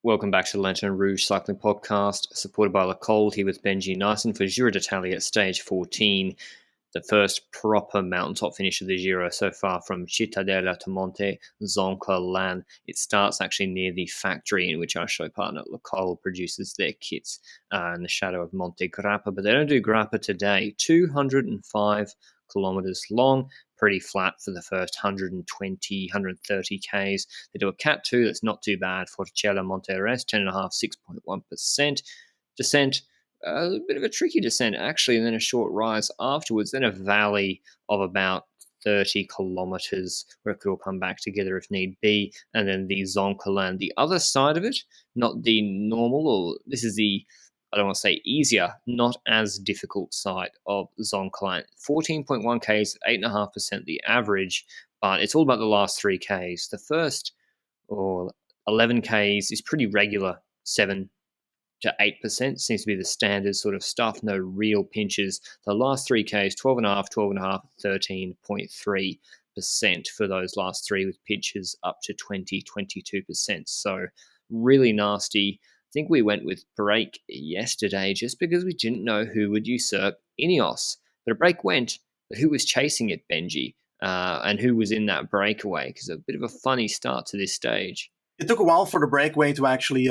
Welcome back to the Lanterne Rouge Cycling Podcast, supported by Le Col, here with Benji Naesen for Giro d'Italia at stage 14, the first proper mountaintop finish of the Giro so far from Cittadella to Monte Zoncolan. It starts actually near the factory in which our show partner Le Col produces their kits in the shadow of Monte Grappa, but they don't do Grappa today. 205 kilometers long, pretty flat for the first 120, 130 Ks. They do a Cat 2 that's not too bad. Forcella Monte Rest, 10.5, 6.1%. Descent, a bit of a tricky descent actually, and then a short rise afterwards, then a valley of about 30 kilometers where it could all come back together if need be, and then the Zoncolan, the other side of it, not the normal, or this is the, I don't want to say easier, not as difficult side of Zoncolan. 14.1 Ks, 8.5% the average, but it's all about the last 3 Ks. The first 11 Ks is pretty regular, 7 to 8% seems to be the standard sort of stuff, no real pinches. The last 3 Ks, 12.5, 12.5, 13.3% for those last 3 with pinches up to 20, 22%. So really nasty. I think we went with break yesterday just because we didn't know who would usurp Ineos. But a break went, but who was chasing it, Benji? And who was in that breakaway? Because a bit of a funny start to this stage. It took a while for the breakaway to actually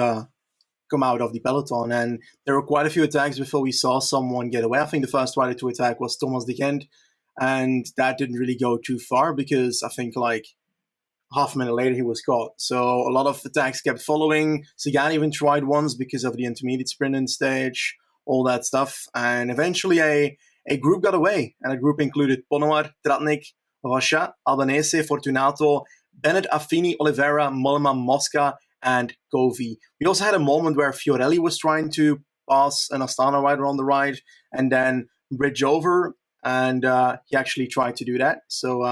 come out of the peloton, and there were quite a few attacks before we saw someone get away. I think the first rider to attack was Thomas de Gent, and that didn't really go too far because I think like half a minute later he was caught. So a lot of attacks kept following. Sagan even tried once because of the intermediate sprint in stage, all that stuff. And eventually a group got away, and a group included Ponoar, Tratnik, Rocha, Albanese, Fortunato, Bennett, Affini, Oliveira, Mollema, Mosca, and Govi. We also had a moment where Fiorelli was trying to pass an Astana rider on the right and then bridge over, and he actually tried to do that. So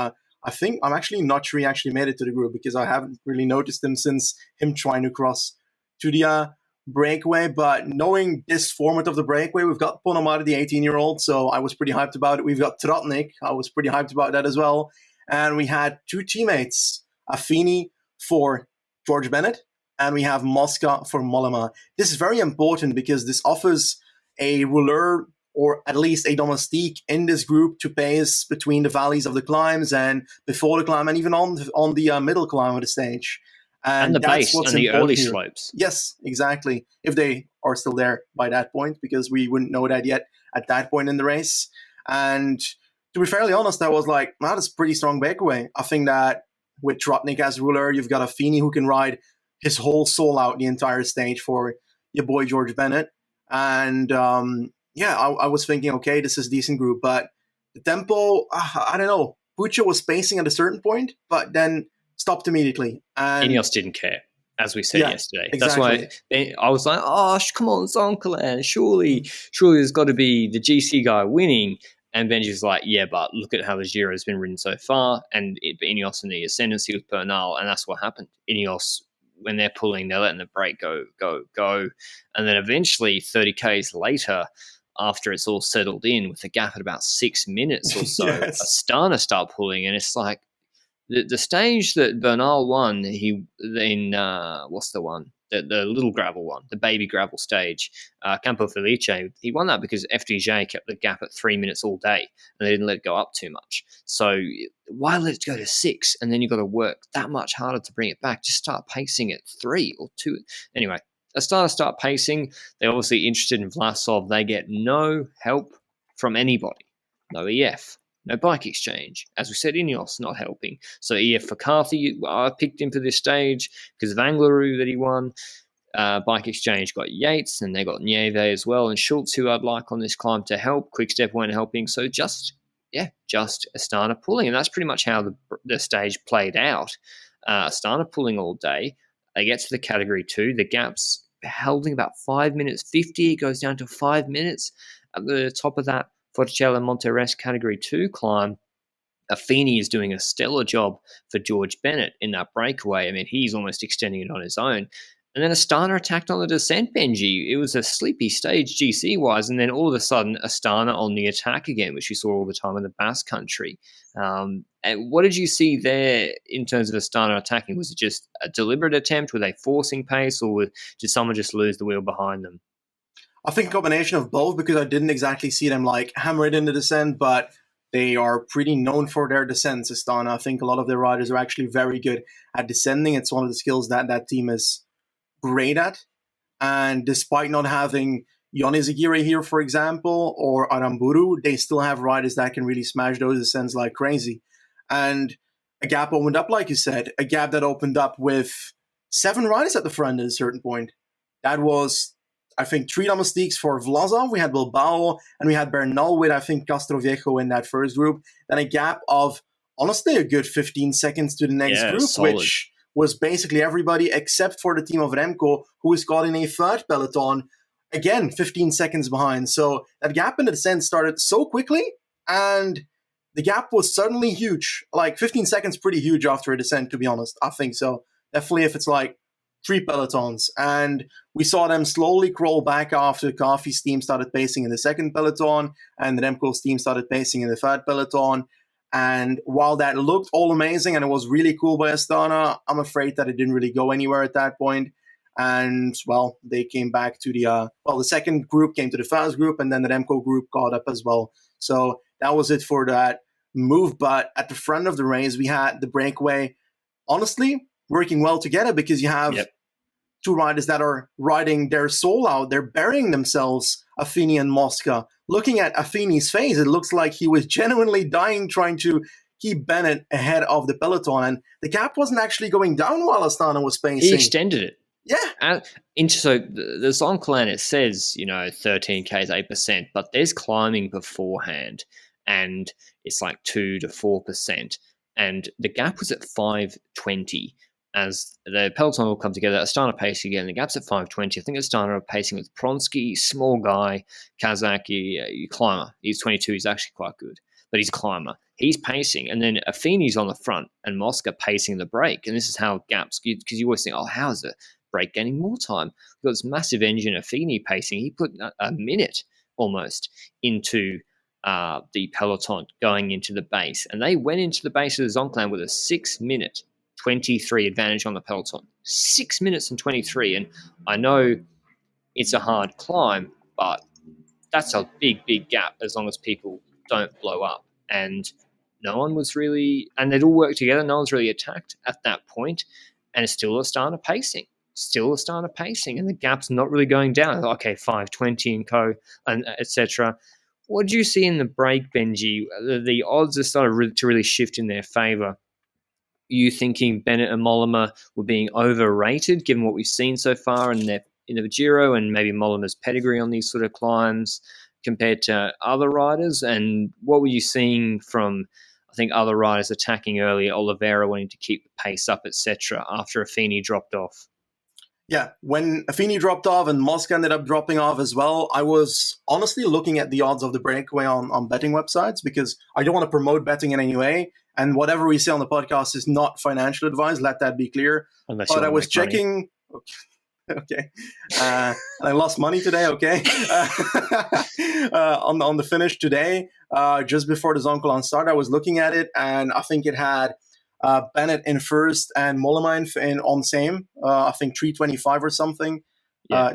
I think I'm actually not sure he actually made it to the group because I haven't really noticed him since him trying to cross to the breakaway. But knowing this format of the breakaway, we've got Ponomar, the 18-year-old, so I was pretty hyped about it. We've got Tratnik, I was pretty hyped about that as well. And we had 2 teammates, Affini for George Bennett, and we have Mosca for Mollema. This is very important because this offers a rouleur or at least a domestique in this group to pace between the valleys of the climbs and before the climb and even on the middle climb of the stage. And the base and the early slopes. Yes, exactly. If they are still there by that point, because we wouldn't know that yet at that point in the race. And to be fairly honest, I was like, wow, that's a pretty strong breakaway. I think that with Tratnik as ruler, you've got Affini who can ride his whole soul out the entire stage for your boy George Bennett. And I was thinking, okay, this is a decent group. But the tempo, I don't know. Puccio was pacing at a certain point, but then stopped immediately. And Ineos didn't care, as we said yesterday. Exactly. That's why I was like, oh, come on, Zoncolan, surely there's got to be the GC guy winning. And Benji's like, yeah, but look at how the Giro has been ridden so far, and Ineos in the ascendancy with Bernal, and that's what happened. Ineos, when they're pulling, they're letting the brake go. And then eventually, 30 Ks later, after it's all settled in, with a gap at about 6 minutes or so, Astana start pulling, and it's like, the stage that Bernal won, what's the one? The little gravel one, the baby gravel stage, Campo Felice, he won that because FDJ kept the gap at 3 minutes all day and they didn't let it go up too much. So why let it go to 6 and then you've got to work that much harder to bring it back? Just start pacing at 3 or 2. Anyway, Astana start pacing. They're obviously interested in Vlasov. They get no help from anybody. No EF. No bike exchange. As we said, Ineos not helping. So EF for Carthy, I picked him for this stage because of Angleroo that he won. Bike exchange got Yates, and they got Nieve as well, and Schultz, who I'd like on this climb to help. Quickstep weren't helping. So just Astana pulling. And that's pretty much how the stage played out. Astana pulling all day. They get to the Category 2. The gap's holding about 5 minutes 50. It goes down to 5 minutes. At the top of that, Forcella Monterest Category 2 climb, Affini is doing a stellar job for George Bennett in that breakaway. I mean, he's almost extending it on his own. And then Astana attacked on the descent, Benji. It was a sleepy stage GC-wise, and then all of a sudden, Astana on the attack again, which you saw all the time in the Basque Country. And what did you see there in terms of Astana attacking? Was it just a deliberate attempt? Were they forcing pace, or did someone just lose the wheel behind them? I think a combination of both, because I didn't exactly see them like hammer it in the descent, but they are pretty known for their descents, Astana. I think a lot of their riders are actually very good at descending. It's one of the skills that team is great at. And despite not having Yoni Zagiri here, for example, or Aramburu, they still have riders that can really smash those descents like crazy. And a gap opened up, like you said, a gap that opened up with 7 riders at the front at a certain point. That was, I think, 3 domestiques for Vlasov. We had Bilbao, and we had Bernal with, I think, Castroviejo in that first group. Then a gap of, honestly, a good 15 seconds to the next group, solid. Which was basically everybody except for the team of Remco, who is caught in a third peloton, again, 15 seconds behind. So that gap in the descent started so quickly, and the gap was suddenly huge. Like 15 seconds, pretty huge after a descent, to be honest. I think so. Definitely if it's like 3 pelotons. And we saw them slowly crawl back after Coffee's team started pacing in the second peloton, and Remco's team started pacing in the third peloton. And while that looked all amazing and it was really cool by Astana, I'm afraid that it didn't really go anywhere at that point. And, well, they came back to the second group came to the first group, and then the Remco group caught up as well. So that was it for that move. But at the front of the race, we had the Breakaway, honestly, working well together, because you have 2 riders that are riding their soul out. They're burying themselves, Affini and Mosca. Looking at Affini's face, it looks like he was genuinely dying trying to keep Bennett ahead of the peloton. And the gap wasn't actually going down while Astana was pacing. He extended it. Yeah. So the Zoncolan, it says, 13K is 8%, but there's climbing beforehand, and it's like 2 to 4%. And the gap was at 520. As the peloton all come together, Astana pacing again. The gap's at 520. I think Astana are pacing with Pronsky, small guy, Kazakh, climber. He's 22. He's actually quite good, but he's a climber. He's pacing, and then Affini's on the front, and Mosca pacing the break. And this is how gaps, because you always think, oh, how is the break gaining more time? We've got this massive engine, Affini pacing. He put a minute almost into the peloton going into the base, and they went into the base of the Zoncolan with a 6-minute 23 advantage on the peloton. 6 minutes and 23. And I know it's a hard climb, but that's a big, big gap as long as people don't blow up. And no one was really, and they'd all worked together. No one's really attacked at that point. And it's still Astana pacing. And the gap's not really going down. Okay, 520 and co, and etc. What did you see in the break, Benji? The odds are starting to really shift in their favor. You thinking Bennett and Mollema were being overrated given what we've seen so far in the Giro, and maybe Mollema's pedigree on these sort of climbs compared to other riders? And what were you seeing from, I think, other riders attacking early, Oliveira wanting to keep the pace up, etc., after Affini dropped off? Yeah, when Affini dropped off and Mosca ended up dropping off as well, I was honestly looking at the odds of the Breakaway on betting websites, because I don't want to promote betting in any way. And whatever we say on the podcast is not financial advice. Let that be clear. But I was checking. Okay. I lost money today. Okay. On the finish today, just before the Zoncolan started, I was looking at it, and I think it had Bennett in first and Mollema on same. I think 325 or something.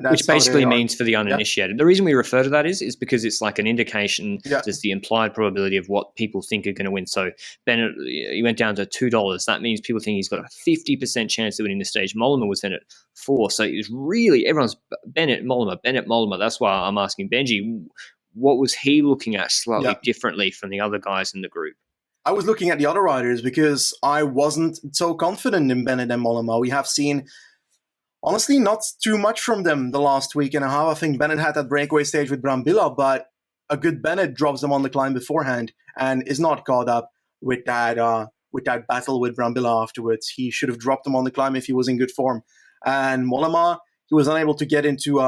Which basically means for the uninitiated. Yeah. The reason we refer to that is because it's like an indication, just the implied probability of what people think are going to win. So Bennett, he went down to $2. That means people think he's got a 50% chance of winning the stage. Mollema was then at 4. So it was really, everyone's Bennett, Mollema. That's why I'm asking Benji, what was he looking at slightly differently from the other guys in the group? I was looking at the other riders because I wasn't so confident in Bennett and Mollema. We have seen, honestly, not too much from them the last week and a half. I think Bennett had that breakaway stage with Brambilla, but a good Bennett drops them on the climb beforehand and is not caught up with that battle with Brambilla afterwards. He should have dropped them on the climb if he was in good form. And Mollema, he was unable to get into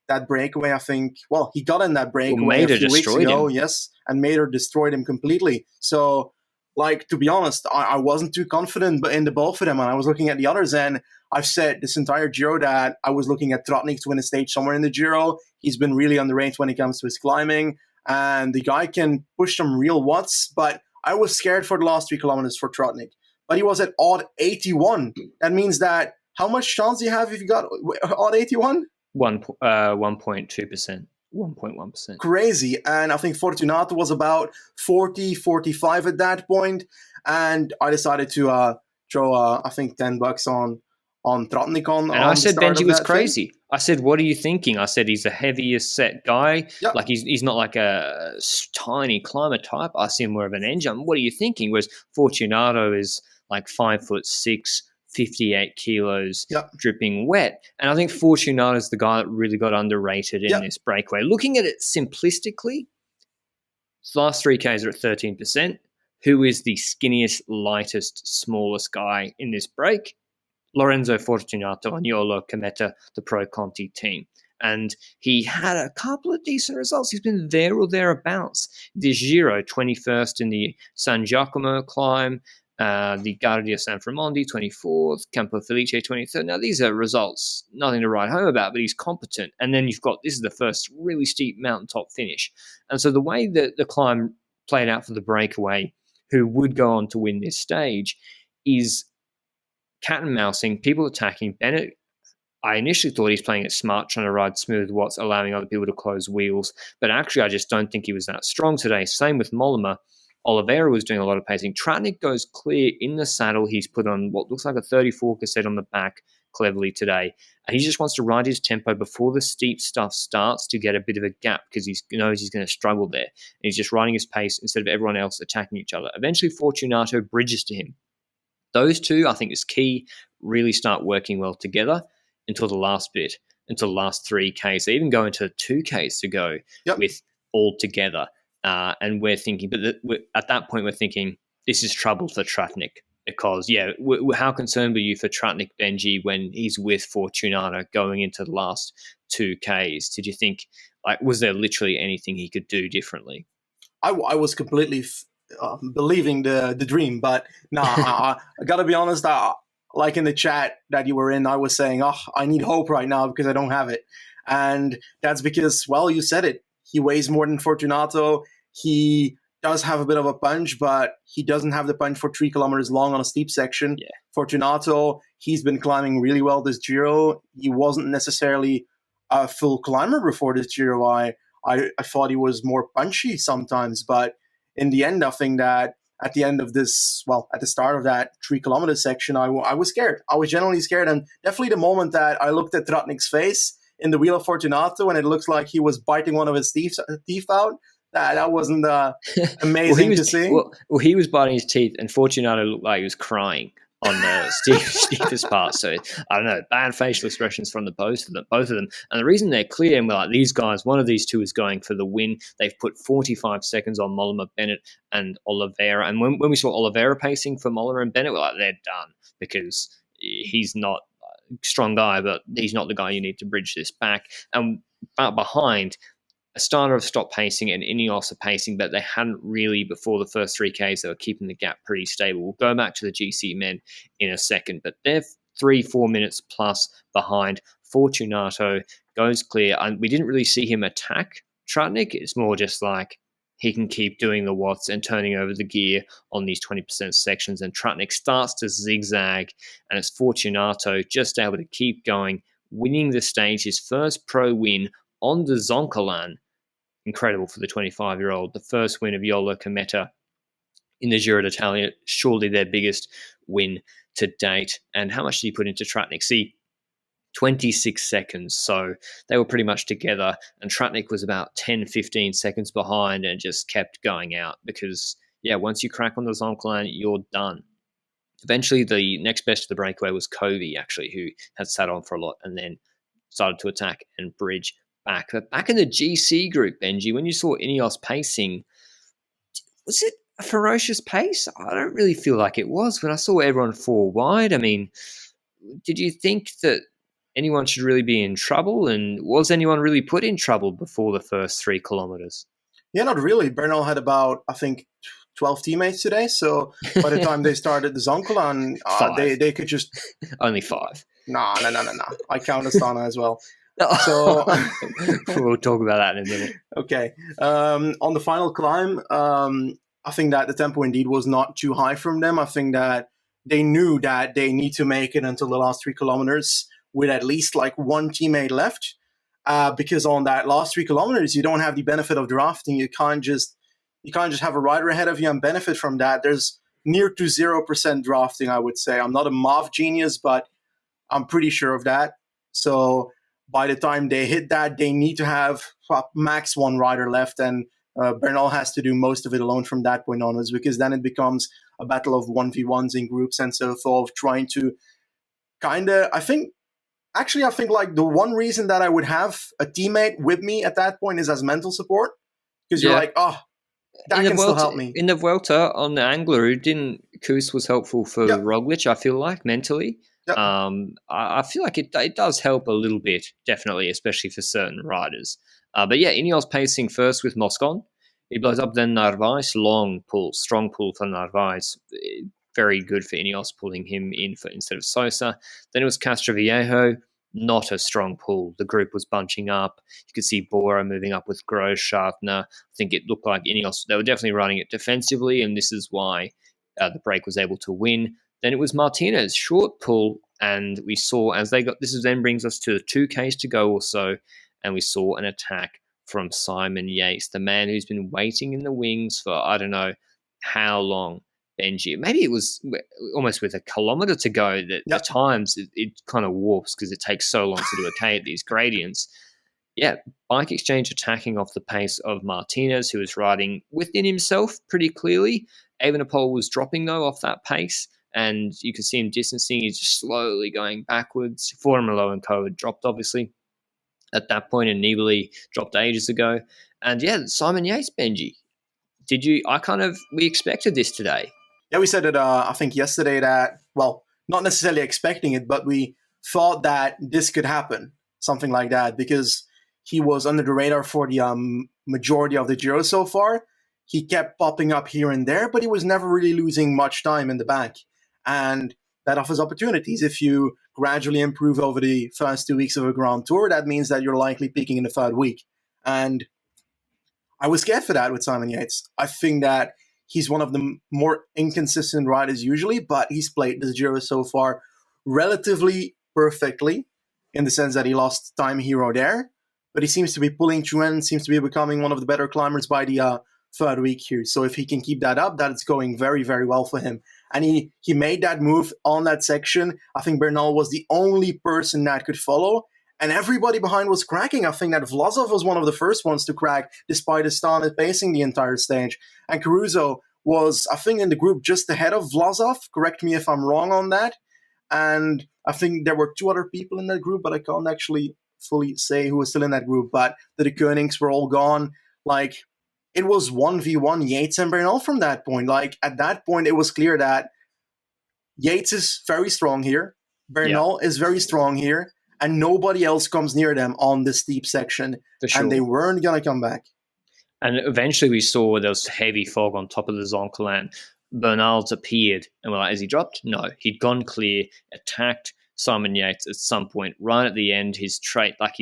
that breakaway, I think. Well, he got in that breakaway a few weeks ago, yes, and Mader destroyed him completely. So like, to be honest, I wasn't too confident in the both of them. And I was looking at the others, and I've said this entire Giro that I was looking at Tratnik to win a stage somewhere in the Giro. He's been really underrated when it comes to his climbing, and the guy can push some real watts. But I was scared for the last 3 kilometers for Tratnik. But he was at odd 81. That means that how much chance do you have if you got odd 81? 1.2%. 1.1%. Crazy. And I think Fortunato was about 40, 45 at that point. And I decided to throw, I think, $10 on Tratnik on. And I said Benji was crazy. Thing. I said, what are you thinking? I said, he's a heavier set guy. Yep. Like, he's not like a tiny climber type. I see him more of an engine. What are you thinking? Whereas Fortunato is like 5'6", 58 kilos, dripping wet. And I think Fortunato is the guy that really got underrated in this breakaway. Looking at it simplistically, the last 3Ks are at 13%. Who is the skinniest, lightest, smallest guy in this break? Lorenzo Fortunato on Yolo Cometa, the Pro Conti team. And he had a couple of decent results. He's been there or thereabouts. The Giro, 21st in the San Giacomo climb, the Guardia San Framondi, 24th, Campo Felice, 23rd. Now, these are results, nothing to write home about, but he's competent. And then you've got, this is the first really steep mountaintop finish. And so the way that the climb played out for the breakaway, who would go on to win this stage, is cat and mousing, people attacking. Bennett, I initially thought he's playing it smart, trying to ride smooth watts, allowing other people to close wheels. But actually, I just don't think he was that strong today. Same with Mollema. Oliveira was doing a lot of pacing. Tratnik goes clear in the saddle. He's put on what looks like a 34 cassette on the back cleverly today. And he just wants to ride his tempo before the steep stuff starts to get a bit of a gap because he knows he's going to struggle there. And he's just riding his pace instead of everyone else attacking each other. Eventually, Fortunato bridges to him. Those two, I think, is key, really start working well together until the last bit, until the last 3Ks. They even go into 2Ks to go with all together. And we're thinking, but at that point, we're thinking, this is trouble for Tratnik. Because, how concerned were you for Tratnik, Benji, when he's with Fortunato going into the last 2Ks? Did you think, was there literally anything he could do differently? I was completely believing the dream, but I got to be honest, like in the chat that you were in, I was saying, I need hope right now because I don't have it. And that's because, well, you said it. He weighs more than Fortunato. He does have a bit of a punch, but he doesn't have the punch for 3 kilometers long on a steep section. Yeah. Fortunato, he's been climbing really well this Giro. He wasn't necessarily a full climber before this Giro. I thought he was more punchy sometimes, but in the end, I think that at the end of this, at the start of that 3 kilometer section, I was scared. I was genuinely scared. And definitely the moment that I looked at Tratnik's face in the wheel of Fortunato and it looks like he was biting one of his teeth out, that wasn't amazing to see. Well, he was biting his teeth and Fortunato looked like he was crying on the steepest part. So, I don't know, bad facial expressions from both of them. And the reason they're clear, and we're like, these guys, one of these two is going for the win. They've put 45 seconds on Mollema, Bennett, and Oliveira. And when we saw Oliveira pacing for Mollema and Bennett, we're like, they're done because he's not a strong guy, but he's not the guy you need to bridge this back. And behind, Astana have stopped pacing and Ineos are pacing, but they hadn't really before the first 3Ks. They were keeping the gap pretty stable. We'll go back to the GC men in a second, but they're 3-4 minutes plus behind. Fortunato goes clear. And we didn't really see him attack Tratnik. It's more just like he can keep doing the watts and turning over the gear on these 20% sections. And Tratnik starts to zigzag, and it's Fortunato just able to keep going, winning the stage, his first pro win on the Zoncolan. Incredible for the 25-year-old. The first win of Yolo Cometa in the Giro d'Italia, surely their biggest win to date. And how much did he put into Tratnik? See, 26 seconds. So they were pretty much together. And Tratnik was about 10, 15 seconds behind and just kept going out because, once you crack on the Zoncolan, you're done. Eventually, the next best to the breakaway was Covey, actually, who had sat on for a lot and then started to attack and bridge back. But back in the GC group, Benji, when you saw Ineos pacing, was it a ferocious pace? I don't really feel like it was. When I saw everyone fall wide, I mean, did you think that anyone should really be in trouble? And was anyone really put in trouble before the first 3 kilometers? Yeah, not really. Bernal had about, I think, 12 teammates today. So by the time they started the Zoncolan, they could just... Only 5. No. I count Astana as well. So we'll talk about that in a minute. Okay. On the final climb, I think that the tempo indeed was not too high from them. I think that they knew that they need to make it until the last 3 kilometers with at least like one teammate left. Because on that last 3 kilometers, you don't have the benefit of drafting. You can't just have a rider ahead of you and benefit from that. There's near to 0% drafting, I would say. I'm not a MOV genius, but I'm pretty sure of that. So by the time they hit that, they need to have max one rider left, and Bernal has to do most of it alone from that point onwards, because then it becomes a battle of 1v1s in groups and so forth, trying to I think like the one reason that I would have a teammate with me at that point is as mental support, because you're like, oh, that can still help me. In the Vuelta on the Angler, Koos was helpful for Roglic, I feel like, mentally. Yep. I feel like it does help a little bit, definitely, especially for certain riders. But yeah, Ineos pacing first with Moscon. He blows up then Narvaez, strong pull for Narvaez. Very good for Ineos pulling him in instead of Sosa. Then it was Castroviejo, not a strong pull. The group was bunching up. You could see Bora moving up with Gross, Schaffner. I think it looked like Ineos, they were definitely running it defensively, and this is why the break was able to win. Then it was Martinez, short pull, and we saw then brings us to 2Ks to go or so, and we saw an attack from Simon Yates, the man who's been waiting in the wings for I don't know how long, Benji. Maybe it was almost with a kilometre to go that at times it kind of warps because it takes so long to do a K at these gradients. Yeah, Bike Exchange attacking off the pace of Martinez, who was riding within himself pretty clearly. Evenepoel was dropping, though, off that pace, and you could see him distancing. He's just slowly going backwards. Formolo and Co. had dropped, obviously, at that point, and Nibali dropped ages ago. And yeah, Simon Yates, Benji. We expected this today. Yeah, we said it, I think, yesterday that, well, not necessarily expecting it, but we thought that this could happen, something like that, because he was under the radar for the majority of the Giro so far. He kept popping up here and there, but he was never really losing much time in the back. And that offers opportunities. If you gradually improve over the first 2 weeks of a Grand Tour, that means that you're likely peaking in the third week. And I was scared for that with Simon Yates. I think that he's one of the more inconsistent riders usually, but he's played this Giro so far relatively perfectly, in the sense that he lost time here or there, but he seems to be pulling through and seems to be becoming one of the better climbers by the third week here. So if he can keep that up, that's going very, very well for him. And he made that move on that section. I think Bernal was the only person that could follow, and everybody behind was cracking. I think that Vlasov was one of the first ones to crack, despite Astana pacing the entire stage. And Caruso was, I think, in the group just ahead of Vlasov. Correct me if I'm wrong on that. And I think there were 2 other people in that group, but I can't actually fully say who was still in that group. But the Koenigs were all gone. Like, it was 1v1 Yates and Bernal from that point. Like, at that point, it was clear that Yates is very strong here. Bernal is very strong here. And nobody else comes near them on the steep section. Sure. And they weren't going to come back. And eventually we saw there was heavy fog on top of the Zoncolan. Bernal's appeared, and we're like, has he dropped? No. He'd gone clear, attacked Simon Yates at some point, right at the end. He's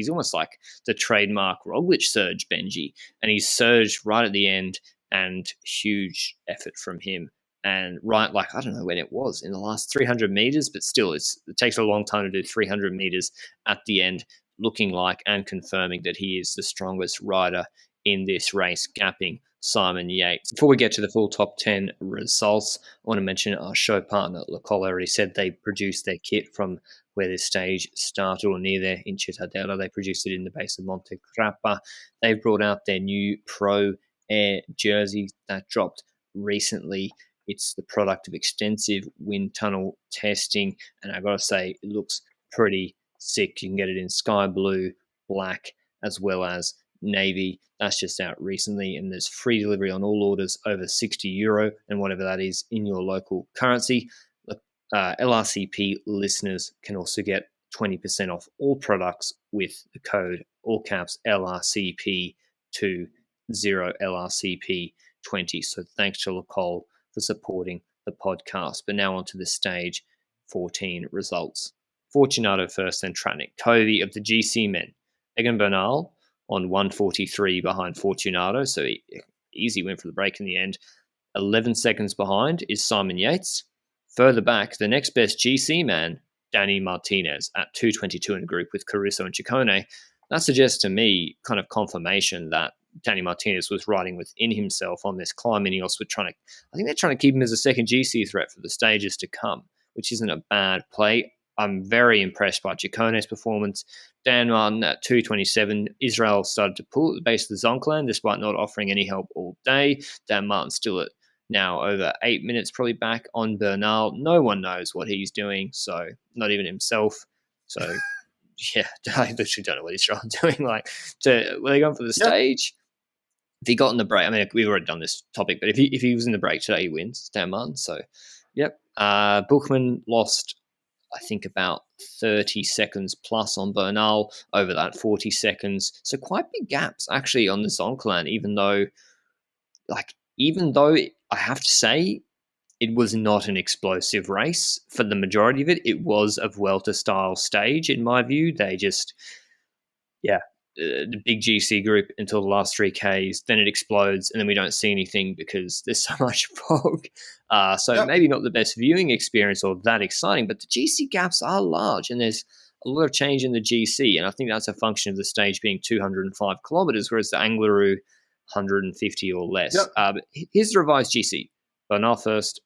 almost like the trademark Roglic surge, Benji. And he surged right at the end, and huge effort from him. And right, like, I don't know when it was, in the last 300 meters, but still, it takes a long time to do 300 meters at the end, looking like and confirming that he is the strongest rider in this race, gapping Simon Yates. Before we get to the full top 10 results, I want to mention our show partner, Le Col, already said they produced their kit from where this stage started or near there in Cittadella. They produced it in the base of Monte Grappa. They've brought out their new Pro Air jersey that dropped recently. It's the product of extensive wind tunnel testing, and I've got to say, it looks pretty sick. You can get it in sky blue, black, as well as navy. That's just out recently, and there's free delivery on all orders over €60 and whatever that is in your local currency. LRCP listeners can also get 20% off all products with the code all caps LRCP20 LRCP 20. So thanks to Lecole for supporting the podcast. But now on to the stage 14 results. Fortunato first, then Tratnik. Covey of the GC men. Egan Bernal on 143 behind Fortunato. So easy win for the break in the end. 11 seconds behind is Simon Yates. Further back, the next best GC man, Danny Martinez, at 222 in a group with Caruso and Ciccone. That suggests to me kind of confirmation that Danny Martinez was riding within himself on this climb. Ineos were I think they're trying to keep him as a second GC threat for the stages to come, which isn't a bad play. I'm very impressed by Ciccone's performance. Dan Martin at 227. Israel started to pull at the base of the Zoncolan despite not offering any help all day. Dan Martin still at now over 8 minutes, probably back on Bernal. No one knows what he's doing, so not even himself. So, yeah, I literally don't know what Israel's doing. Were they going for the stage? If he got in the break, I mean, we've already done this topic, but if he was in the break today, he wins, Dan Martin. So, yep. Buchmann lost, I think, about 30 seconds plus on Bernal over that 40 seconds. So quite big gaps, actually, on the Zoncolan, even though I have to say it was not an explosive race for the majority of it. It was a Vuelta-style stage, in my view. They just, the big GC group until the last 3Ks, then it explodes, and then we don't see anything because there's so much fog. Maybe not the best viewing experience or that exciting, but the GC gaps are large, and there's a lot of change in the GC, and I think that's a function of the stage being 205 kilometers, whereas the Angleroo 150 or less. But here's the revised GC. Bernal first.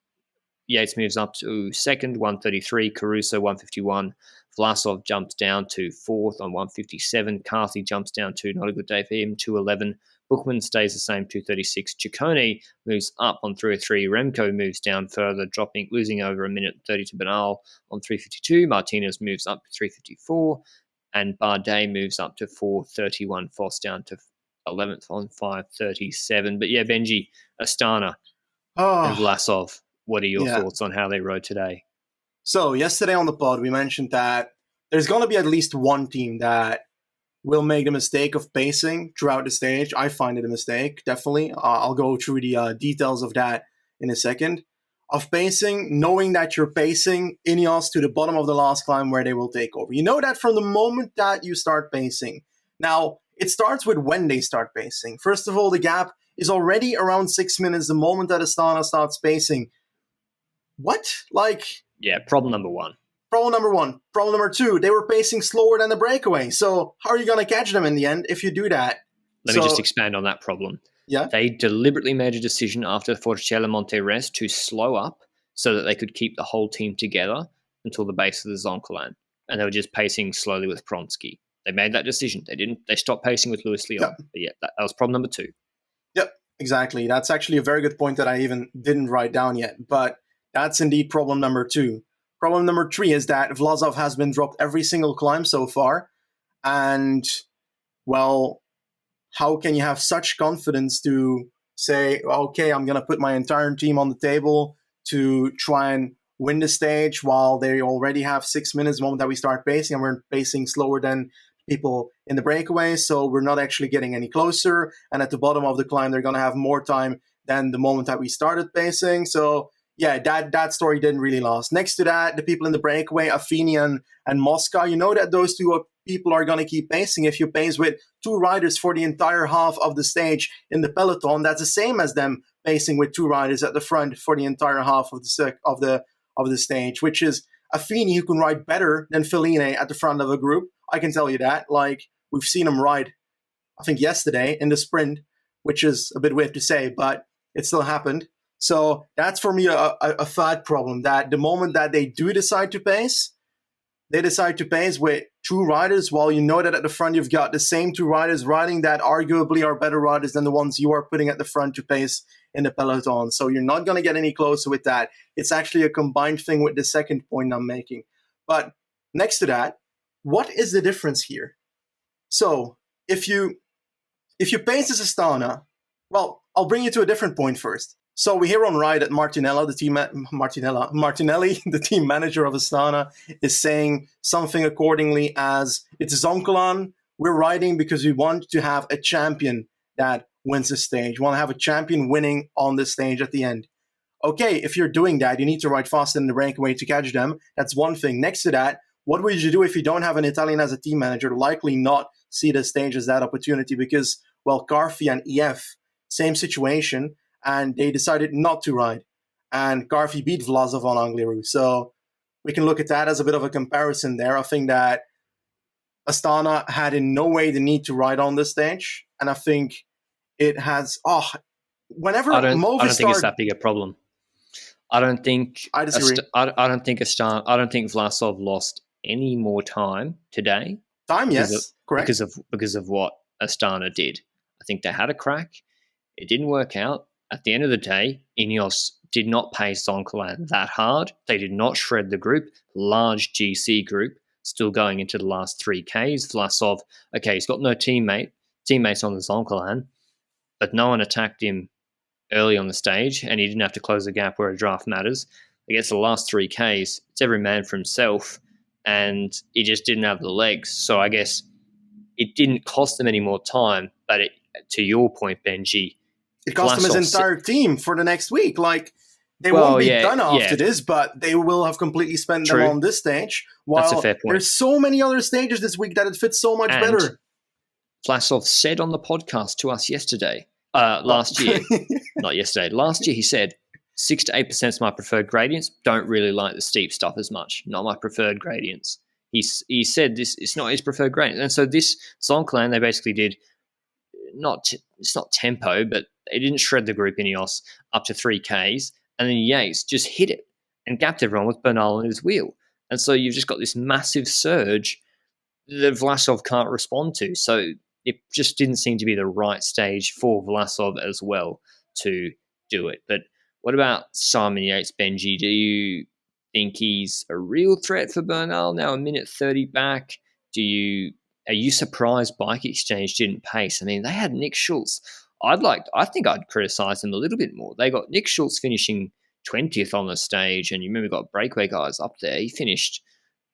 Yates moves up to second, 133. Caruso, 151. Vlasov jumps down to fourth on 157. Carthy jumps down to, not a good day for him, 211. Buchmann stays the same, 236. Ciccone moves up on 303. Remco moves down further, losing over a minute 30 to Bernal on 352. Martinez moves up to 354. And Bardet moves up to 431. Foss down to 11th on 537. But yeah, Benji, Astana and Vlasov, what are your thoughts on how they rode today? So yesterday on the pod, we mentioned that there's going to be at least one team that will make the mistake of pacing throughout the stage. I find it a mistake, definitely. I'll go through the details of that in a second. Of pacing, knowing that you're pacing Ineos to the bottom of the last climb where they will take over. You know that from the moment that you start pacing. Now, it starts with when they start pacing. First of all, the gap is already around 6 minutes the moment that Astana starts pacing. What? Yeah, problem number one. Problem number one. Problem number two, they were pacing slower than the breakaway. So how are you going to catch them in the end if you do that? Let me just expand on that problem. Yeah. They deliberately made a decision after Forcella Monte rest to slow up so that they could keep the whole team together until the base of the Zoncolan. And they were just pacing slowly with Pronsky. They made that decision. They stopped pacing with Luis Leon. Yep. But yeah, that was problem number two. Yep, exactly. That's actually a very good point that I even didn't write down yet. But that's indeed problem number two. Problem number three is that Vlasov has been dropped every single climb so far. And, well, how can you have such confidence to say, okay, I'm going to put my entire team on the table to try and win the stage while they already have 6 minutes the moment that we start pacing, and we're pacing slower than people in the breakaway, so we're not actually getting any closer. And at the bottom of the climb, they're going to have more time than the moment that we started pacing. So yeah, that story didn't really last. Next to that, the people in the breakaway, Affini and Mosca, you know that those two people are going to keep pacing. If you pace with two riders for the entire half of the stage in the peloton, that's the same as them pacing with two riders at the front for the entire half of the stage, which is Affini, who can ride better than Fellini at the front of a group. I can tell you that. We've seen him ride, I think, yesterday in the sprint, which is a bit weird to say, but it still happened. So that's for me a third problem, that the moment that they do decide to pace, they decide to pace with two riders, while you know that at the front you've got the same two riders riding that arguably are better riders than the ones you are putting at the front to pace in the peloton. So you're not going to get any closer with that. It's actually a combined thing with the second point I'm making. But next to that, what is the difference here? So if you pace as Astana, well, I'll bring you to a different point first. So we hear on ride that Martinelli, the team manager of Astana, is saying something accordingly as, it's Zoncolan, we're riding because we want to have a champion that wins the stage. You want to have a champion winning on the stage at the end. Okay, if you're doing that, you need to ride fast in the breakaway to catch them. That's one thing. Next to that, what would you do if you don't have an Italian as a team manager? Likely not see the stage as that opportunity because, well, Carfi and EF, same situation, and they decided not to ride. And Carfi beat Vlasov on Angliru. Rouge. So we can look at that as a bit of a comparison there. I think that Astana had in no way the need to ride on this stage. And I think it has, whenever I don't think Movistar... it's that big a problem. I disagree. I don't think Vlasov lost any more time today. Correct. Because of what Astana did. I think they had a crack. It didn't work out. At the end of the day, Ineos did not pace Zoncolan that hard. They did not shred the group. Large GC group, still going into the last 3Ks. Vlasov, okay, he's got no teammates on the Zoncolan, but no one attacked him early on the stage, and he didn't have to close the gap where a draft matters. He gets the last 3Ks. It's every man for himself, and he just didn't have the legs. So I guess it didn't cost him any more time, but to your point, Benji, it cost him his entire team for the next week. Like, they won't be done after this, but they will have completely spent them on this stage. While that's a fair point. There's so many other stages this week that it fits so much better. Vlasov said on the podcast to us last year, not yesterday, last year he said 6 to 8% is my preferred gradients. Don't really like the steep stuff as much. Not my preferred gradients. He said this, it's not his preferred gradients. And so this Zoncolan, they basically did it's not tempo, but they didn't shred the group Ineos up to 3Ks. And then Yates just hit it and gapped everyone with Bernal on his wheel. And so you've just got this massive surge that Vlasov can't respond to. So it just didn't seem to be the right stage for Vlasov as well to do it. But what about Simon Yates, Benji? Do you think he's a real threat for Bernal now, a minute 30 back? Are you surprised Bike Exchange didn't pace? I mean, they had Nick Schultz. I think I'd criticise them a little bit more. They got Nick Schultz finishing 20th on the stage, and you remember got Breakaway guys up there. He finished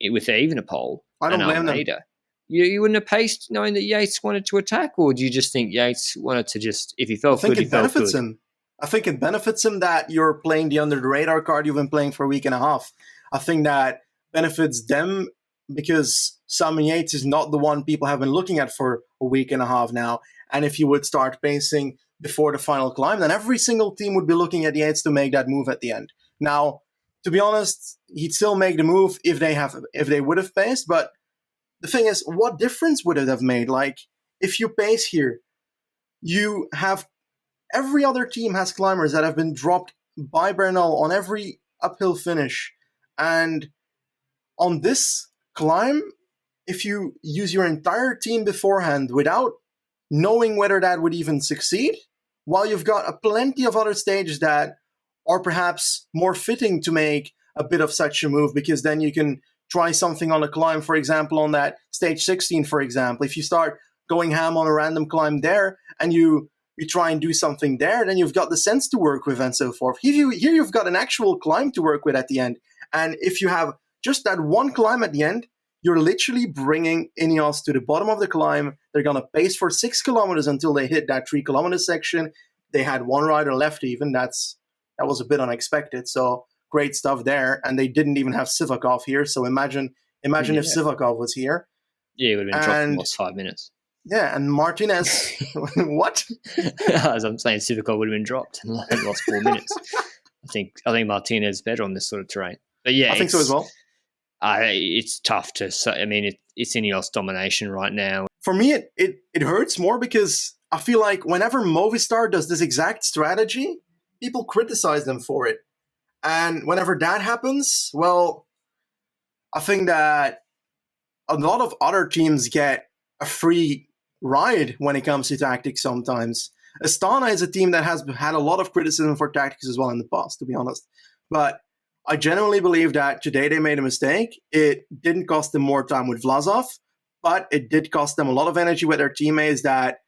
with Evenepoel. I don't blame them. You wouldn't have paced knowing that Yates wanted to attack, or do you just think Yates wanted to just, if he felt good, he felt good? I think it benefits him that you're playing the under-the-radar card you've been playing for a week and a half. I think that benefits them because Simon Yates is not the one people have been looking at for a week and a half now. And if you would start pacing before the final climb, then every single team would be looking at Yates to make that move at the end. Now, to be honest, he'd still make the move if they would have paced, but the thing is, what difference would it have made? Like, if you pace here, you have every other team has climbers that have been dropped by Bernal on every uphill finish. And on this climb, if you use your entire team beforehand without knowing whether that would even succeed, while you've got plenty of other stages that are perhaps more fitting to make a bit of such a move, because then you can try something on a climb, for example, on that stage 16, for example. If you start going ham on a random climb there and you try and do something there, then you've got the sense to work with and so forth. Here you've got an actual climb to work with at the end. And if you have just that one climb at the end, you're literally bringing Ineos to the bottom of the climb. They're going to pace for 6 kilometers until they hit that 3 kilometer section. They had one rider left even. That was a bit unexpected. So great stuff there. And they didn't even have Sivakov here. So imagine if Sivakov was here. Yeah, it would have been dropped in the last 5 minutes. Yeah, and Martinez, what? As I'm saying, Sivakov would have been dropped in the last 4 minutes. I think Martinez is better on this sort of terrain. But yeah, I think so as well. It's tough to say. I mean, it's Ineos domination right now. For me, it hurts more because I feel like whenever Movistar does this exact strategy, people criticize them for it. And whenever that happens, well, I think that a lot of other teams get a free ride when it comes to tactics sometimes. Astana is a team that has had a lot of criticism for tactics as well in the past, to be honest. But I genuinely believe that today they made a mistake. It didn't cost them more time with Vlasov, but it did cost them a lot of energy with their teammates that,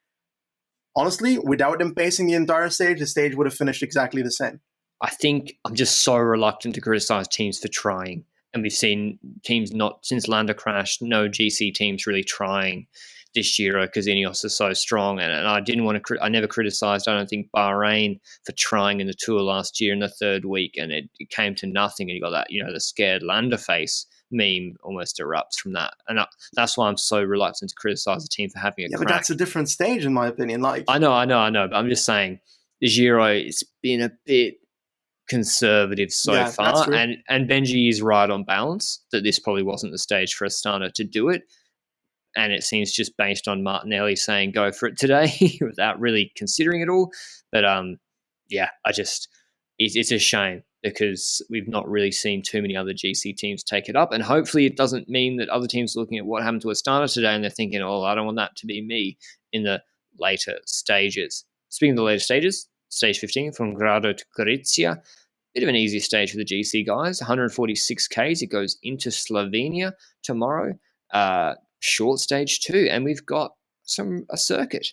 honestly, without them pacing the entire stage, the stage would have finished exactly the same. I think I'm just so reluctant to criticize teams for trying. And we've seen teams not, since Landa crashed, no GC teams really trying this Giro because Ineos is so strong, and I didn't want to. I never criticised. I don't think Bahrain for trying in the Tour last year in the third week, and it came to nothing. And you got that, the scared Landa face meme almost erupts from that, and that's why I'm so reluctant to criticise the team for having a crack. But that's a different stage in my opinion. Like I know, but I'm just saying the Giro, it's been a bit conservative so far, and Benji is right on balance that this probably wasn't the stage for Astana to do it. And it seems just based on Martinelli saying go for it today without really considering it all. But it's a shame because we've not really seen too many other GC teams take it up. And hopefully it doesn't mean that other teams are looking at what happened to Astana today and they're thinking, oh, I don't want that to be me in the later stages. Speaking of the later stages, stage 15 from Grado to Gorizia, bit of an easier stage for the GC guys, 146 Ks. It goes into Slovenia tomorrow. Short stage 2, and we've got a circuit.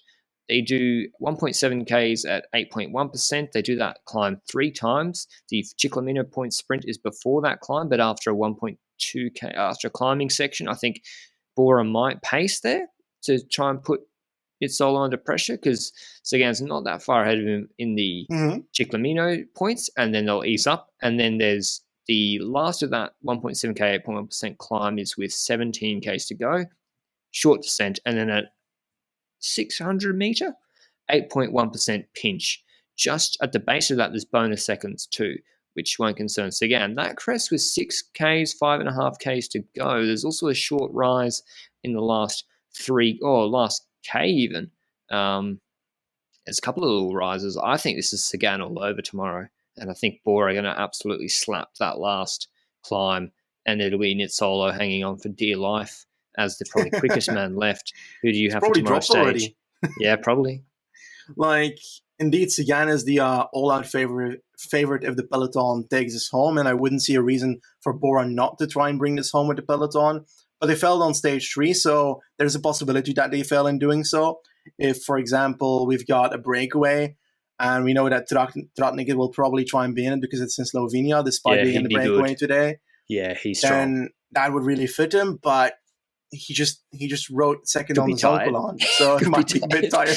They do 1.7 Ks at 8.1%. They do that climb 3 times. The Ciclamino point sprint is before that climb, but after a 1.2 K, after a climbing section, I think Bora might pace there to try and put Nizzolo under pressure because Sagan's not that far ahead of him in the Ciclamino points, and then they'll ease up. And then there's the last of that 1.7 K, 8.1% climb is with 17 Ks to go. Short descent, and then at 600 meter, 8.1% pinch. Just at the base of that, there's bonus seconds too, which won't concern Sagan. That crest with 6 Ks, 5.5 Ks to go. There's also a short rise in the last last K even. There's a couple of little rises. I think this is Sagan all over tomorrow, and I think Bora are going to absolutely slap that last climb, and it'll be Nizzolo hanging on for dear life as the probably quickest man left. Who do you have for tomorrow's stage? Already. Yeah, probably. Indeed, Sagan is the all-out favorite if the peloton takes this home, and I wouldn't see a reason for Bora not to try and bring this home with the peloton. But they failed on stage 3, so there's a possibility that they fail in doing so. If, for example, we've got a breakaway, and we know that Tratnik will probably try and be in it because it's in Slovenia, despite being in the breakaway today. Yeah, he's strong. Then that would really fit him, but he just wrote second on the Zoncolan, so he might be a bit tired.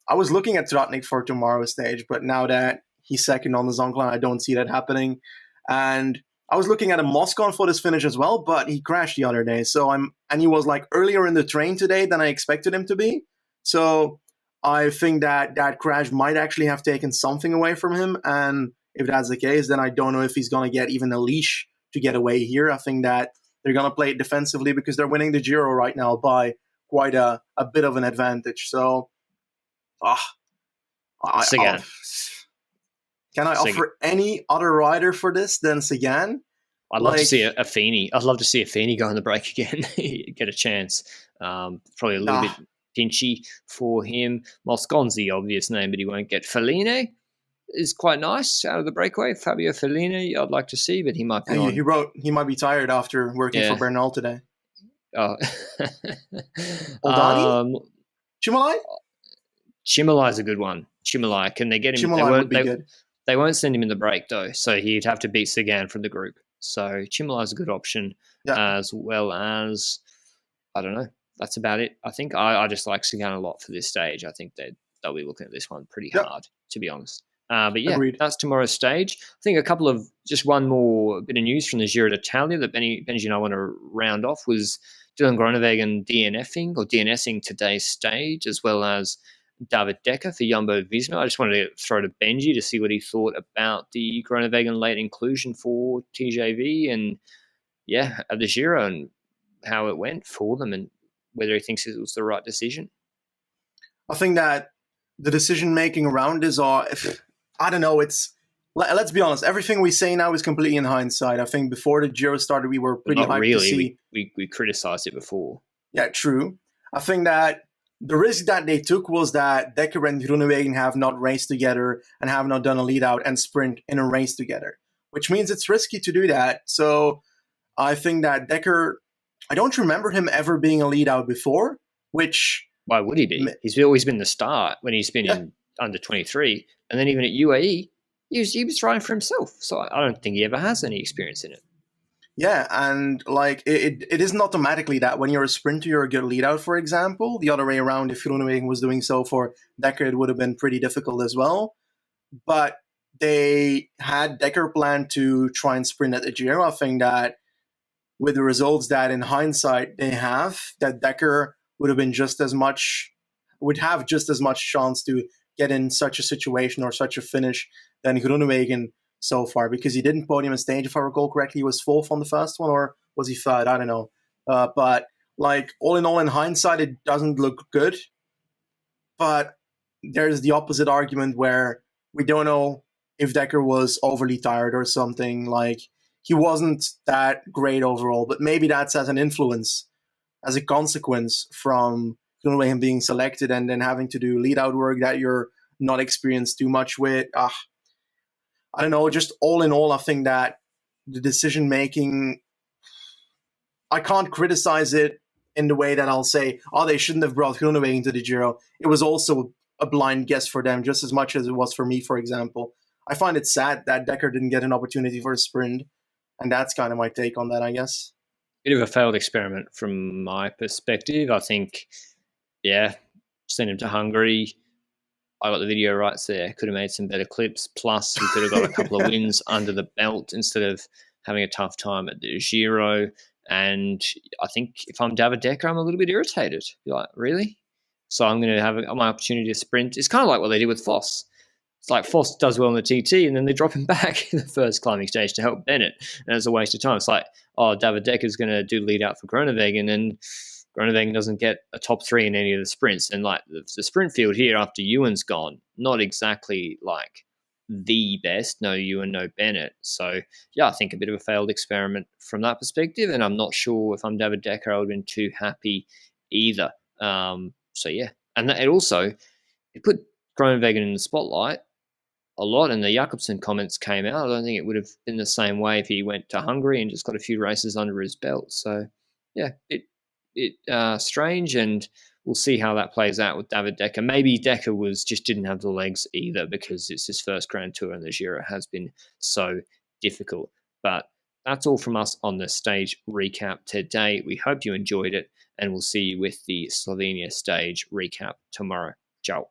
I was looking at Tratnik for tomorrow's stage, but now that he's second on the Zoncolan, I don't see that happening. And I was looking at a Moscon for this finish as well, but he crashed the other day. And he was earlier in the train today than I expected him to be. So I think that crash might actually have taken something away from him. And if that's the case, then I don't know if he's going to get even a leash to get away here. I think that they're going to play it defensively because they're winning the Giro right now by quite a bit of an advantage. So, Sagan. Can I offer any other rider for this than Sagan? I'd love to see a Feeney. I'd love to see a Feeney go on the break again, get a chance. Probably a little bit pinchy for him. Moscon's the obvious name, but he won't get. Feline is quite nice out of the breakaway. Fabio Feline, I'd like to see, but he might be on. He wrote he might be tired after working for Bernal today. Oh. Oldani? Chimolai? Chimolai's a good one. Chimolai, can they get him? Chimolai would be good. They won't send him in the break, though, so he'd have to beat Sagan from the group. So Chimolai's a good option, as well as, I don't know, that's about it. I think I just like Sagan a lot for this stage. I think they'll be looking at this one pretty hard, to be honest. But yeah, Agreed. That's tomorrow's stage. I think just one more bit of news from the Giro d'Italia that Benji and I want to round off was Dylan Groenewegen DNSing today's stage, as well as David Dekker for Jumbo Visma. I just wanted to throw to Benji to see what he thought about the Groenewegen late inclusion for TJV and, at the Giro and how it went for them and whether he thinks it was the right decision. I think that the decision-making around this I don't know, let's be honest, everything we say now is completely in hindsight. I think before the Giro started, we were pretty hyped to see. We criticized it before. Yeah, true. I think that the risk that they took was that Dekker and Groenewegen have not raced together and have not done a lead-out and sprint in a race together, which means it's risky to do that. So I think that Dekker, I don't remember him ever being a lead-out before, which... Why would he be? He's always been the start when he's been in under 23. And then even at UAE, he was riding for himself. So I don't think he ever has any experience in it. Yeah, and like it isn't automatically that when you're a sprinter, you're a good lead out, for example. The other way around, if Groenewegen was doing so for Dekker, it would have been pretty difficult as well. But they had Dekker planned to try and sprint at the Giro. I think that with the results that in hindsight they have, that Dekker would have been would have just as much chance to get in such a situation or such a finish than Groenewegen so far, because he didn't podium a stage, if I recall correctly. He was fourth on the first one, or was he third? I don't know. But like all in all, in hindsight, it doesn't look good. But there's the opposite argument where we don't know if Dekker was overly tired or something. Like he wasn't that great overall, but maybe that's as an influence, as a consequence from him being selected and then having to do lead out work that you're not experienced too much with. I don't know. Just all in all, I think that the decision making, I can't criticize it in the way that I'll say, oh, they shouldn't have brought Groenewegen to the Giro. It was also a blind guess for them, just as much as it was for me, for example. I find it sad that Dekker didn't get an opportunity for a sprint, and that's kind of my take on that, I guess. Bit of a failed experiment from my perspective. I think, yeah, send him to Hungary. I got the video rights there. Could have made some better clips. Plus, he could have got a couple of wins under the belt instead of having a tough time at the Giro. And I think if I'm David Dekker, I'm a little bit irritated. You're like, really? So I'm going to have my opportunity to sprint. It's kind of like what they did with Vos. It's like Vos does well in the TT, and then they drop him back in the first climbing stage to help Bennett, and it's a waste of time. It's like, oh, David Dekker's going to do lead out for Groenewegen, and Groenewegen doesn't get a top three in any of the sprints. And like the sprint field here after Ewan's gone, not exactly like the best. No Ewan, no Bennett. So yeah, I think a bit of a failed experiment from that perspective. And I'm not sure if I'm David Dekker, I would have been too happy either. So yeah, and it put Groenewegen in the spotlight a lot, and the Jakobsen comments came out. I don't think it would have been the same way if he went to Hungary and just got a few races under his belt. So yeah, strange, and we'll see how that plays out with David Dekker. Maybe Dekker just didn't have the legs either, because it's his first Grand Tour and the Giro has been so difficult. But that's all from us on the stage recap today. We hope you enjoyed it, and we'll see you with the Slovenia stage recap tomorrow. Ciao.